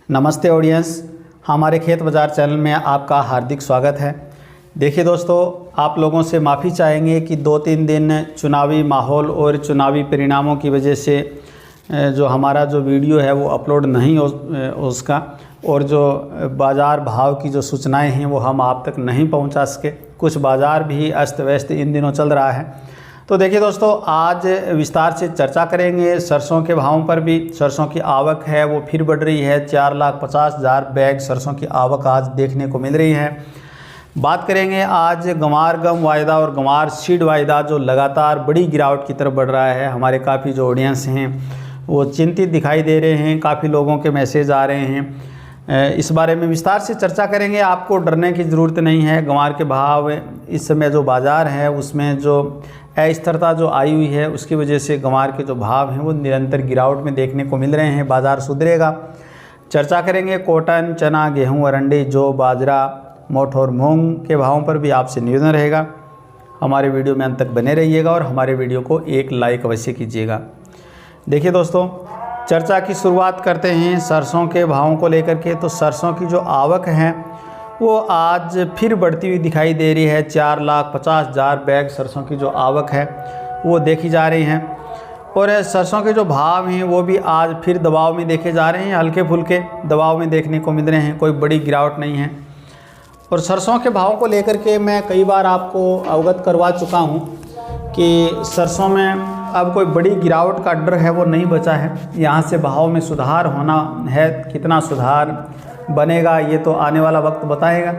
नमस्ते ऑडियंस, हमारे खेत बाज़ार चैनल में आपका हार्दिक स्वागत है। देखिए दोस्तों, आप लोगों से माफ़ी चाहेंगे कि 2-3 दिन चुनावी माहौल और चुनावी परिणामों की वजह से जो हमारा जो वीडियो है वो अपलोड नहीं हो उसका, और जो बाज़ार भाव की जो सूचनाएं हैं वो हम आप तक नहीं पहुंचा सके। कुछ बाज़ार भी अस्त व्यस्त इन दिनों चल रहा है। तो देखिए दोस्तों, आज विस्तार से चर्चा करेंगे सरसों के भावों पर भी। सरसों की आवक है वो फिर बढ़ रही है। 4,50,000 बैग सरसों की आवक आज देखने को मिल रही है। बात करेंगे आज गंवार गम वायदा और गंवार सीड वायदा जो लगातार बड़ी गिरावट की तरफ बढ़ रहा है। हमारे काफ़ी जो ऑडियंस हैं वो चिंतित दिखाई दे रहे हैं, काफ़ी लोगों के मैसेज आ रहे हैं। इस बारे में विस्तार से चर्चा करेंगे। आपको डरने की ज़रूरत नहीं है। गंवार के भाव इस समय जो बाज़ार है उसमें जो अस्थिरता जो आई हुई है उसकी वजह से गंवार के जो भाव हैं वो निरंतर गिरावट में देखने को मिल रहे हैं। बाज़ार सुधरेगा। चर्चा करेंगे कॉटन, चना, गेहूं, अरंडी, जौ, बाजरा, मोठ और मूंग के भावों पर भी आपसे निवेदन रहेगा। हमारे वीडियो में अंत तक बने रहिएगा और हमारे वीडियो को एक लाइक अवश्य कीजिएगा। देखिए दोस्तों, चर्चा की शुरुआत करते हैं सरसों के भावों को लेकर के। तो सरसों की जो आवक है वो आज फिर बढ़ती हुई दिखाई दे रही है। 4,50,000 बैग सरसों की जो आवक है वो देखी जा रही है, और सरसों के जो भाव हैं वो भी आज फिर दबाव में देखे जा रहे हैं। हल्के फुल्के दबाव में देखने को मिल रहे हैं, कोई बड़ी गिरावट नहीं है। और सरसों के भावों को लेकर के मैं कई बार आपको अवगत करवा चुका हूँ कि सरसों में अब कोई बड़ी गिरावट का डर है वो नहीं बचा है। यहाँ से भाव में सुधार होना है। कितना सुधार बनेगा ये तो आने वाला वक्त बताएगा,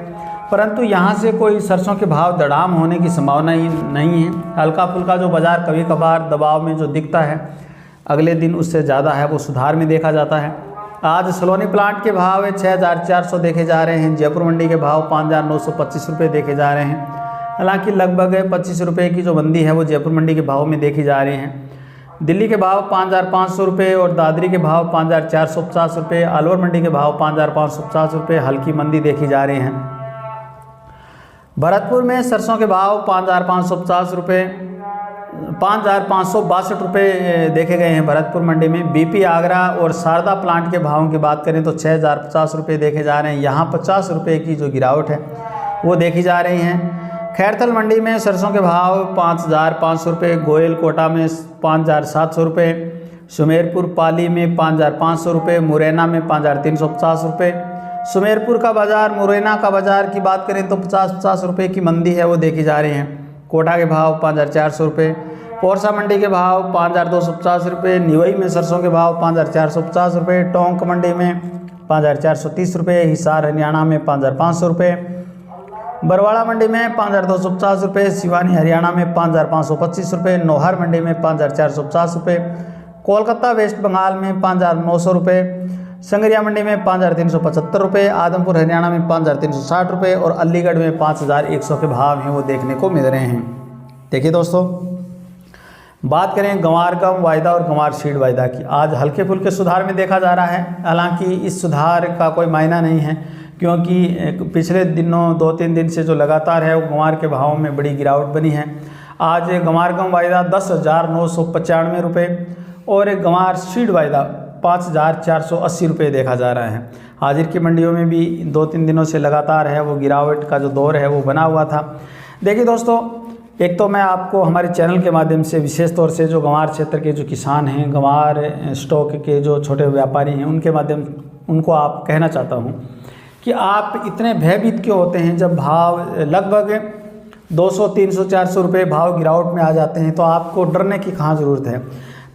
परंतु यहाँ से कोई सरसों के भाव दड़ाम होने की संभावना ही नहीं है। हल्का फुल्का जो बाज़ार कभी कभार दबाव में जो दिखता है अगले दिन उससे ज़्यादा है वो सुधार में देखा जाता है। आज सलोनी प्लांट के भाव 6,400 देखे जा रहे हैं। जयपुर मंडी के भाव 5,925 रुपये देखे जा रहे हैं। हालांकि लगभग 25 रुपये की जो मंदी है वो जयपुर मंडी के भाव में देखी जा रही है। दिल्ली के भाव 5,500 रुपये और दादरी के भाव 5,450 रुपये। अलवर मंडी के भाव 5,550 रुपये हल्की मंदी देखी जा रही है। भरतपुर में सरसों के भाव 5,550 रुपये, 5,562 रुपये देखे गए हैं भरतपुर मंडी में। बीपी आगरा और शारदा प्लांट के भावों की बात करें तो 6,050 रुपये देखे जा रहे हैं। यहाँ 50 रुपये की जो गिरावट है वो देखी जा रही है। खैरथल मंडी में सरसों के भाव 5,500 रुपये। गोयल कोटा में 5,700 रुपये। सुमेरपुर पाली में 5,500 रुपये। मुरैना में 5,350 रुपये। सुमेरपुर का बाज़ार, मुरैना का बाज़ार की बात करें तो 50-50 रुपये की मंदी है वो देखी जा रही है। कोटा के भाव 5,400 रुपये। पोरसा मंडी के भाव 5,250 रुपये। निवई में सरसों के भाव 5,450 रुपये। टोंक मंडी में 5,430 रुपये। हिसार हरियाणा में 5,500 रुपये। बरवाड़ा मंडी में 5,250 रुपये। सिवानी हरियाणा में 5,525 रुपये। नौहर मंडी में 5,450 रुपये। कोलकाता वेस्ट बंगाल में 5,900 रुपये। संगरिया मंडी में 5,375 रुपये। आदमपुर हरियाणा में 5,360 रुपये और अलीगढ़ में 5,100 के भाव हैं वो देखने को मिल रहे हैं। देखिए दोस्तों, बात करें गंवार गम वायदा और गंवार सीड वायदा की। आज हल्के फुल्के सुधार में देखा जा रहा है। हालांकि इस सुधार का कोई मायना नहीं है, क्योंकि पिछले दिनों 2-3 दिन से जो लगातार है वो गंवार के भावों में बड़ी गिरावट बनी है। आज गंवार गम वायदा 10,995 रुपये और गंवार सीड वायदा 5,480 रुपये देखा जा रहा है। हाजिर की मंडियों में भी 2-3 दिनों से लगातार है वो गिरावट का जो दौर है वो बना हुआ था। देखिए दोस्तों, एक तो मैं आपको हमारे चैनल के माध्यम से विशेष तौर से जो गंवार क्षेत्र के जो किसान हैं, गंवार स्टॉक के जो छोटे व्यापारी हैं, उनके माध्यम उनको आप कहना चाहता हूँ कि आप इतने भयभीत क्यों होते हैं। जब भाव लगभग 200, 300, 400 रुपये भाव गिरावट में आ जाते हैं तो आपको डरने की कहाँ ज़रूरत है।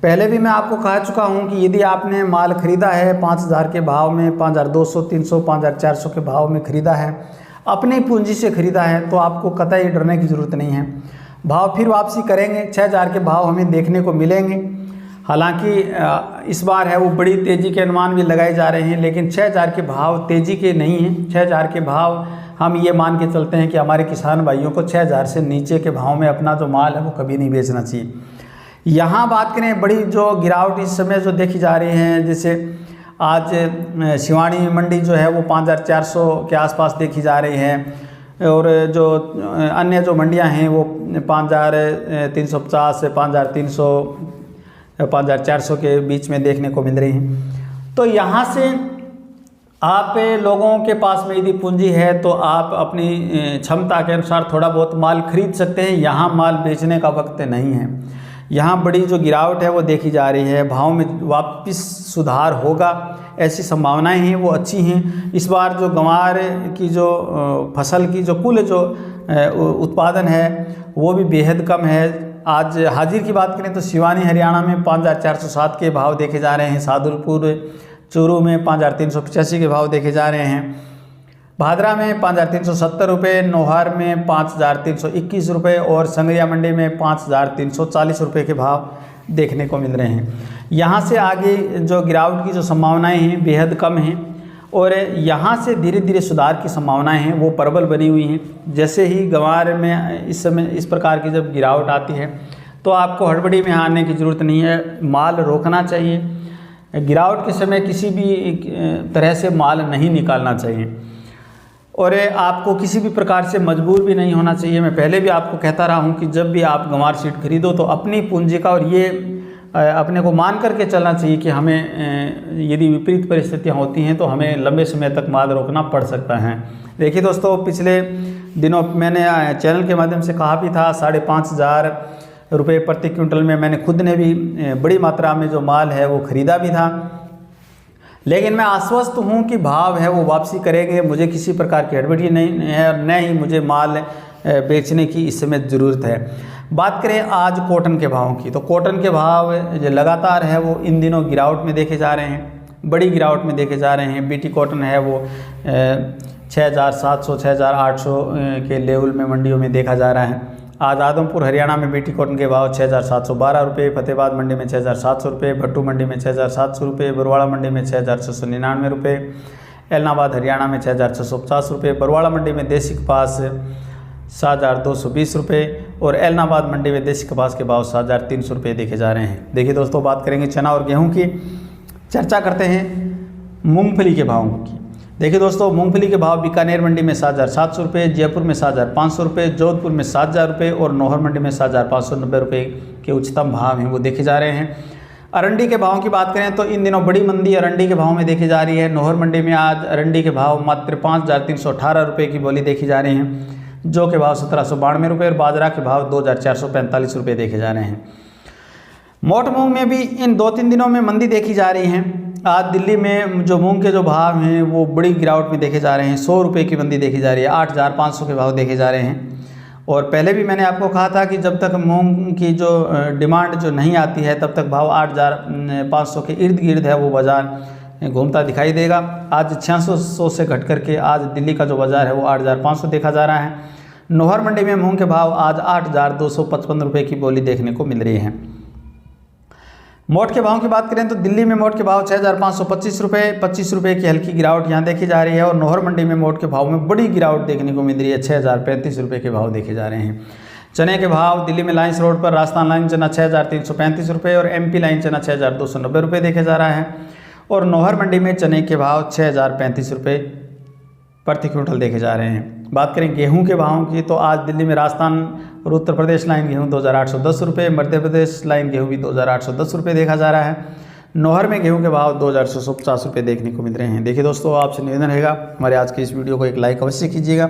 पहले भी मैं आपको कह चुका हूँ कि यदि आपने माल ख़रीदा है 5,000 के भाव में, 5,200, 300, 5,400 के भाव में ख़रीदा है, अपनी पूंजी से ख़रीदा है, तो आपको कतई डरने की ज़रूरत नहीं है। भाव फिर वापसी करेंगे। 6,000 के भाव हमें देखने को मिलेंगे। हालांकि इस बार है वो बड़ी तेज़ी के अनुमान भी लगाए जा रहे हैं, लेकिन 6,000 के भाव तेज़ी के नहीं हैं। 6,000 के भाव हम ये मान के चलते हैं कि हमारे किसान भाइयों को 6,000 से नीचे के भाव में अपना जो माल है वो कभी नहीं बेचना चाहिए। यहाँ बात करें बड़ी जो गिरावट इस समय जो देखी जा रही है, जैसे आज सिवानी मंडी जो है वो 5,400 के आसपास देखी जा रही है, और जो अन्य जो मंडियाँ हैं वो 5,350 से 5,300 5,400 के बीच में देखने को मिल रही हैं। तो यहाँ से आप लोगों के पास में यदि पूंजी है तो आप अपनी क्षमता के अनुसार थोड़ा बहुत माल खरीद सकते हैं। यहाँ माल बेचने का वक्त नहीं है। यहाँ बड़ी जो गिरावट है वो देखी जा रही है। भाव में वापस सुधार होगा, ऐसी संभावनाएं हैं, वो अच्छी हैं। इस बार जो गंवार की जो फसल की जो कुल जो उत्पादन है वो भी बेहद कम है। आज हाजिर की बात करें तो सिवानी हरियाणा में 5407 के भाव देखे जा रहे हैं। सादुलपुर चूरू में 5385 के भाव देखे जा रहे हैं। भादरा में 5370 रुपये, नौहार में 5321 रुपये और संगरिया मंडी में 5340 रुपये के भाव देखने को मिल रहे हैं। यहाँ से आगे जो गिरावट की जो संभावनाएं हैं बेहद कम हैं और यहाँ से धीरे धीरे सुधार की संभावनाएं हैं वो प्रबल बनी हुई हैं। जैसे ही गंवार में इस समय इस प्रकार की जब गिरावट आती है तो आपको हड़बड़ी में आने की ज़रूरत नहीं है, माल रोकना चाहिए। गिरावट के समय किसी भी तरह से माल नहीं निकालना चाहिए और आपको किसी भी प्रकार से मजबूर भी नहीं होना चाहिए। मैं पहले भी आपको कहता रहा हूं कि जब भी आप गंवार सीड खरीदो तो अपनी पूंजी का और ये अपने को मान करके चलना चाहिए कि हमें यदि विपरीत परिस्थितियां होती हैं तो हमें लंबे समय तक माल रोकना पड़ सकता है। देखिए दोस्तों, पिछले दिनों मैंने चैनल के माध्यम से कहा भी था 5500 रुपये प्रति क्विंटल में मैंने खुद ने भी बड़ी मात्रा में जो माल है वो ख़रीदा भी था। लेकिन मैं आश्वस्त हूँ कि भाव है वो वापसी करेंगे। मुझे किसी प्रकार की हड़बड़ी नहीं है और न ही मुझे माल बेचने की इस समय ज़रूरत है। बात करें आज कॉटन के भावों की तो कॉटन के भाव जो लगातार है वो इन दिनों गिरावट में देखे जा रहे हैं, बड़ी गिरावट में देखे जा रहे हैं। बीटी कॉटन है वो 6700 6800 के लेवल में मंडियों में देखा जा रहा है। आज आदमपुर हरियाणा में बीटी कॉटन के भाव 6712 रुपये, फतेहाबाद मंडी में 6700 रुपये, भट्टू मंडी में 6700 रुपये, बरवाड़ा मंडी में 6699 रुपये, एलनाबाद हरियाणा में 6650 रुपये, बरवाड़ा मंडी में देसी कपास 7220 रुपये और एलनाबाद मंडी में देसी कपास के भाव 7300 रुपये देखे जा रहे हैं। देखिए दोस्तों, बात करेंगे चना और गेहूँ की। चर्चा करते हैं मूँगफली के भावों की। देखिए दोस्तों, मूंगफली के भाव बीकानेर मंडी में 7700 रुपये, जयपुर में 7500 रुपये, जोधपुर में 7000 रुपये और नौहर मंडी में 7590 रुपये के उच्चतम भाव हैं वो देखे जा रहे हैं। अरंडी के भावों की बात करें तो इन दिनों बड़ी मंदी अरंडी के भाव में देखी जा रही है। नौहर मंडी में आज अरंडी के भाव मात्र 5318 रुपये की बोली देखी जा रही हैं, जो के भाव 1792 रुपये और बाजरा के भाव 2445 रुपये देखे जा रहे हैं। मोट मूंग में भी इन 2-3 दिनों में मंदी देखी जा रही है। आज दिल्ली में जो मूंग के जो भाव हैं वो बड़ी गिरावट में देखे जा रहे हैं। 100 रुपये की मंदी देखी जा रही है, 8500 के भाव देखे जा रहे हैं। और पहले भी मैंने आपको कहा था कि जब तक मूंग की जो डिमांड जो नहीं आती है तब तक भाव 8500 के इर्द गिर्द है वो बाज़ार घूमता दिखाई देगा। आज 600 से घट करके आज दिल्ली का जो बाज़ार है वो 8500 देखा जा रहा है। नौहर मंडी में मूंग के भाव आज 8255 रुपये की बोली देखने को मिल रही है। मोट के भाव की बात करें तो दिल्ली में मोट के भाव 6525 रुपये, 25 रुपये की हल्की गिरावट यहाँ देखी जा रही है और नौहर मंडी में मोट के भाव में बड़ी गिरावट देखने को मिल रही है। 6035 रुपये के भाव देखे जा रहे हैं। चने के भाव दिल्ली में लाइन्स रोड पर राजस्थान लाइन चना 6335 रुपये और MP लाइन चना 6290 रुपये देखे जा रहा है और नौहर मंडी में चने के भाव 6035 रुपये प्रति क्विंटल देखे जा रहे हैं। बात करें गेहूं के भावों की तो आज दिल्ली में राजस्थान और उत्तर प्रदेश लाइन गेहूं 2810 रुपये, मध्य प्रदेश लाइन गेहूं भी 2810 रुपये देखा जा रहा है। नौहर में गेहूं के भाव 2650 रुपये देखने को मिल रहे हैं। देखिए दोस्तों, आपसे निवेदन रहेगा हमारे आज के इस वीडियो को एक लाइक अवश्य कीजिएगा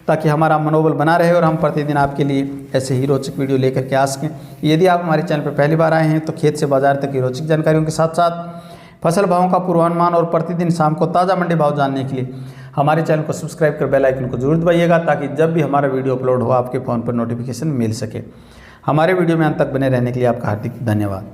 ताकि हमारा मनोबल बना रहे और हम प्रतिदिन आपके लिए ऐसे ही रोचक वीडियो लेकर के आ सकें। यदि आप हमारे चैनल पर पहली बार आए हैं तो खेत से बाजार तक की रोचक जानकारियों के साथ साथ फसल भावों का पूर्वानुमान और प्रतिदिन शाम को ताज़ा मंडी भाव जानने के लिए हमारे चैनल को सब्सक्राइब कर बेल आइकन को जरूर दबाइएगा ताकि जब भी हमारा वीडियो अपलोड हो आपके फ़ोन पर नोटिफिकेशन मिल सके। हमारे वीडियो में अंत तक बने रहने के लिए आपका हार्दिक धन्यवाद।